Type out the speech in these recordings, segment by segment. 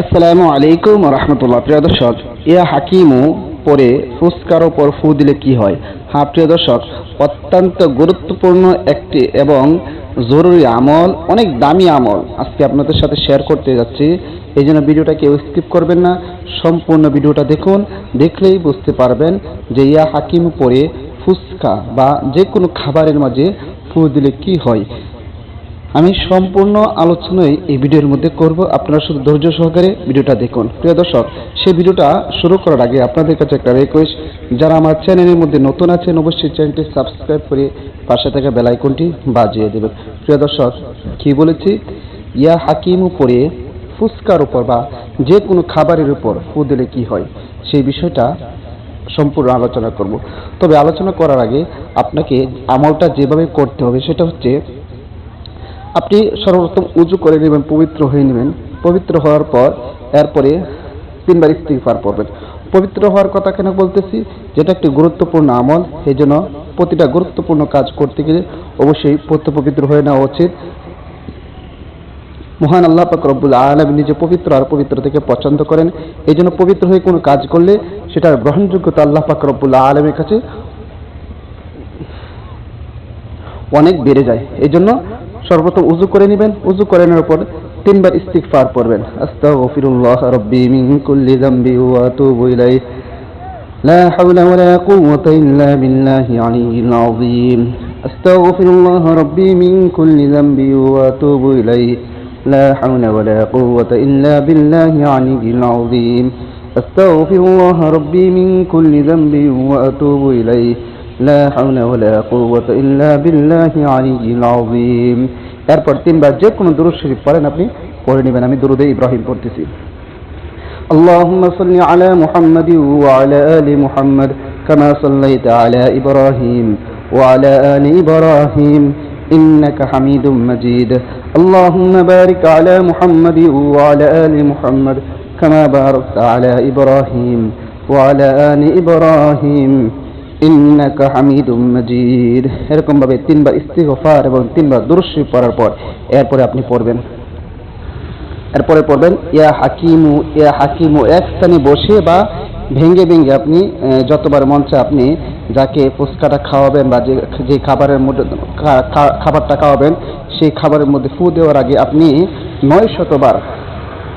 আসসালামু আলাইকুম রহমতুল্লাহ। প্রিয় দর্শক, ইয়া হাকিমু পরে ফুসকার ওপর ফু দিলে কি হয়? হ্যাঁ প্রিয় দর্শক, অত্যন্ত গুরুত্বপূর্ণ একটি এবং জরুরি আমল, অনেক দামি আমল আজকে আপনাদের সাথে শেয়ার করতে যাচ্ছি। এই জন্য ভিডিওটা কেউ স্কিপ করবেন না, সম্পূর্ণ ভিডিওটা দেখুন। দেখলেই বুঝতে পারবেন যে ইয়া হাকিমু পরে ফুসকা বা যে কোনো খাবারের মাঝে ফু দিলে কি হয়। আমি সম্পূর্ণ আলোচনায় এই ভিডিওর মধ্যে করব, আপনারা শুধু ধৈর্য সহকারে ভিডিওটা দেখুন। প্রিয় দর্শক, সেই ভিডিওটা শুরু করার আগে আপনাদের কাছে একটা রিকোয়েস্ট, যারা আমার চ্যানেলের মধ্যে নতুন আছেন অবশ্যই চ্যানেলটি সাবস্ক্রাইব করে পাশে থাকা বেল আইকনটি বাজিয়ে দেবেন। প্রিয় দর্শক, কি বলেছি? ইয়া হাকিম উপরে ফুসকার উপর বা যে কোনো খাবারের উপর ফু দিলে কি হয়, সেই বিষয়টা সম্পূর্ণ আলোচনা করব। তবে আলোচনা করার আগে আপনাকে আমলটা যেভাবে করতে হবে সেটা হচ্ছে, আপনি সর্বপ্রথম উজু করে নেবেন, পবিত্র হয়ে নেবেন। পবিত্র হওয়ার পর এরপরে 3 বার ইস্তিগফার পড়বেন। পবিত্র হওয়ার কথা কেন বলতেছি? যেটা একটি গুরুত্বপূর্ণ আমল, এই জন্য প্রতিটা গুরুত্বপূর্ণ কাজ করতে গেলে অবশ্যই পবিত্র হয়ে নেওয়া উচিত। মহান আল্লাহ পাক রব্বুল আলামিন নিজে পবিত্র, আর পবিত্র থেকে পছন্দ করেন। এই জন্য পবিত্র হয়ে কোনো কাজ করলে সেটার গ্রহণযোগ্যতা আল্লাহ পাক রব্বুল আলামিনের কাছে অনেক বেড়ে যায়। এই জন্য সর্বপ্রথম উজু করে নেবেন। উজু করে নেওয়ার পর 3 বার ইস্তিগফার পড়বেন। আস্তাগফিরুল্লাহ রাব্বি মিন কুল্লি যামবি ওয়া আতুবু ইলাইহি লা হাওলা ওয়া লা কুওয়াতা ইল্লা বিল্লাহি আলিয়্যিল আযীম। আস্তাগফিরুল্লাহ রাব্বি মিন কুল্লি যামবি ওয়া আতুবু ইলাইহি লা হাওলা ওয়া লা কুওয়াতা ইল্লা বিল্লাহি আলিয়্যিল আযীম। আস্তাগফিরুল্লাহ রাব্বি মিন কুল্লি যামবি ওয়া আতুবু ইলাইহি লা হাওলা ওয়া লা কুওয়াতা ইল্লা বিল্লাহি আলিয়্যিল আযীম। এরপর 3 বার যে কোনো দুরূদ শরীফ পড়েন, আপনি পড়ে নেবেন। আমি দুরূদে ইব্রাহিম পড়তেছি। اللهم صل على محمد وعلى آل محمد كما صليت على إبراهيم وعلى آل إبراهيم إنك حميد مجيد. اللهم بارك على محمد وعلى آل محمد كما باركت على إبراهيم وعلى آل إبراهيم ইন্নাকা হামিদুম মাজিদ। এরকম ভাবে 3 বার ইস্তিগফার এবং 3 বার দুরূদ শরীফ পড়ার পর এরপরে আপনি পড়বেন, ইয়া হাকিমু ইয়া হাকিমু। এক স্থানে বসে বা ভেঙ্গে ভেঙ্গে আপনি যতবার মন চায় আপনি যাকে ফুসকাটা খাওয়াবেন বা যে খাবারের মধ্যে খাবারটা খাওয়াবেন সেই খাবারের মধ্যে ফু দেওয়ার আগে আপনি 900 বার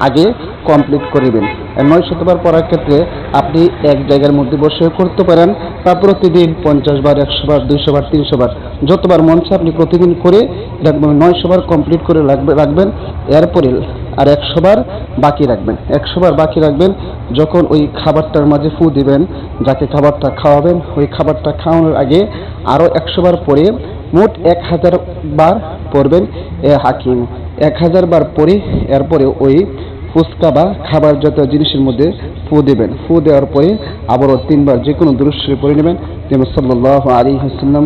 আগে কমপ্লিট করিবেন। 900 বার পড়ার ক্ষেত্রে আপনি এক জায়গার মধ্যে বসে করতে পারেন, বা প্রতিদিন 50 বার, 100 বার, 200 বার, 300 বার, যতবার মন চায় আপনি প্রতিদিন করে রাখবেন। 900 বার কমপ্লিট করে রাখবেন। এরপরে আর 100 বার বাকি রাখবেন। 100 বার বাকি রাখবেন। যখন ওই খাবারটার মাঝে ফু দিবেন, যাকে খাবারটা খাওয়াবেন, ওই খাবারটা খাওয়ানোর আগে আরও 100 বার পরে মোট 1000 বার পড়বেন এ হাকিম। 1000 বার পরে এরপরে ওই ফুসকা বা খাবার জাতীয় জিনিসের মধ্যে ফু দেবেন। ফু দেওয়ার পরে আবারও 3 বার যে কোনো দুরূদ শরীফ পড়ে নেবেন, যেমন সাল্লাল্লাহু আলাইহি ওয়াসাল্লাম,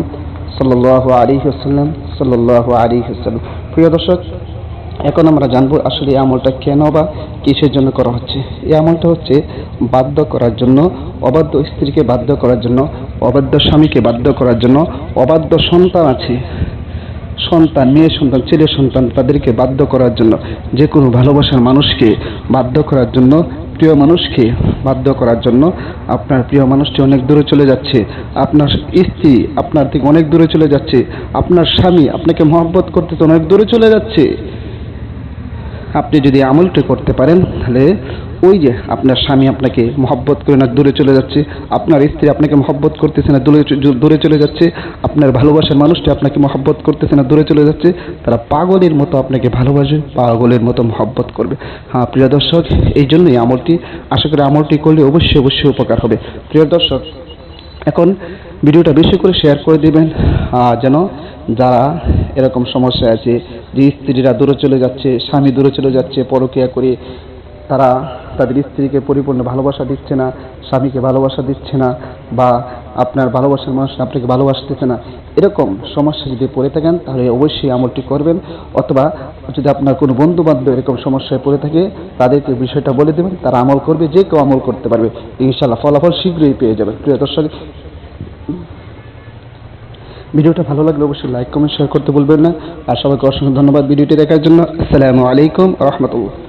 সাল্লাল্লাহু আলাইহি ওয়াসাল্লাম, সাল্লাল্লাহু আলাইহি ওয়াসাল্লাম। প্রিয় দর্শক, এখন আমরা জানবো আসলে এই আমলটা কেন বা কিসের জন্য করা হচ্ছে। এই আমলটা হচ্ছে বাধ্য করার জন্য, অবাধ্য স্ত্রীকে বাধ্য করার জন্য, অবাধ্য স্বামীকে বাধ্য করার জন্য, অবাধ্য সন্তান আছে, সন্তান, মেয়ে সন্তান, ছেলে সন্তান, তাদেরকে বাধ্য করার জন্য, যে কোনো ভালোবাসার মানুষকে বাধ্য করার জন্য, প্রিয় মানুষকে বাধ্য করার জন্য। আপনার প্রিয় মানুষটি অনেক দূরে চলে যাচ্ছে, আপনার স্ত্রী আপনার থেকে অনেক দূরে চলে যাচ্ছে, আপনার স্বামী আপনাকে মহব্বত করতে অনেক দূরে চলে যাচ্ছে। আপনি যদি আমলটি করতে পারেন তাহলে ওই যে আপনার স্বামী আপনাকে মহব্বত করে না দূরে চলে যাচ্ছে, আপনার স্ত্রী আপনাকে মহব্বত করতেছে না দূরে চলে যাচ্ছে, আপনার ভালোবাসার মানুষটি আপনাকে মহব্বত করতেছে না দূরে চলে যাচ্ছে, তারা পাগলের মতো আপনাকে ভালোবাসবে, পাগলের মতো মহব্বত করবে। হ্যাঁ প্রিয় দর্শক, এই জন্যই আমলটি, আশা করি আমলটি করলে অবশ্যই অবশ্যই উপকার হবে। প্রিয় দর্শক, এখন ভিডিওটা বেশি করে শেয়ার করে দিবেন, যেন যারা এরকম সমস্যা আছে যে স্ত্রীরা দূরে চলে যাচ্ছে, স্বামী দূরে চলে যাচ্ছে পরকীয়া করে, তারা তাদের স্ত্রীকে পরিপূর্ণ ভালোবাসা দিচ্ছে না, স্বামীকে ভালোবাসা দিচ্ছে না, বা আপনার ভালোবাসার মানুষ আপনাকে ভালোবাসতেছে না, এরকম সমস্যা যদি পড়ে থাকেন তাহলে অবশ্যই আমলটি করবেন। অথবা যদি আপনার কোনো বন্ধু বান্ধব এরকম সমস্যায় পড়ে থাকে তাদেরকে বিষয়টা বলে দেবেন, তারা আমল করবে, যে কেউ আমল করতে পারবে, ইনশাআল্লাহ ফলাফল শীঘ্রই পেয়ে যাবে। প্রিয় দর্শক, ভিডিওটা ভালো লাগলে অবশ্যই লাইক, কমেন্ট, শেয়ার করতে ভুলবেন না। আর সবাইকে অসংখ্য ধন্যবাদ ভিডিওটি দেখার জন্য। আসসালামু আলাইকুম ওয়া রাহমাতুল্লাহ।